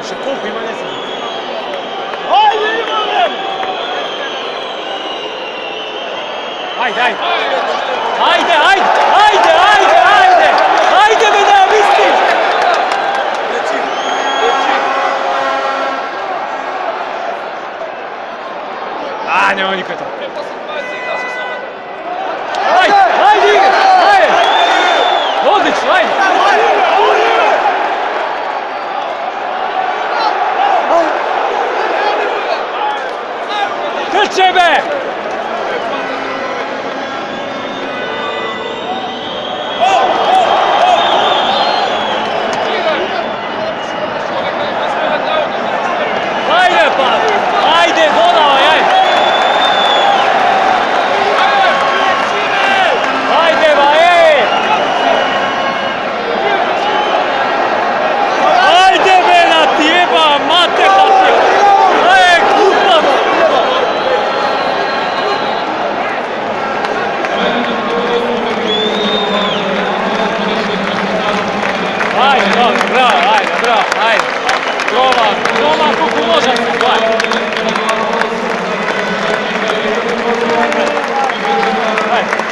Še koliko ima nesam? Ajde, ajde! Ajde, ajde! Ajde, ajde, ajde! Ajde me da misliš! A, nema nikad to. Ajde, ajde igre! Ajde! Odlično, ajde! Trče me! Ajde pa! Ajde, dodavaj, ajde! Ajde ba, ej! Ajde be na tijeba, mate pa ti! Ajde, kupa! Ajde, dobro, bravo, ajde, bravo, ajde! Trova koliko može se gledati! Ajde!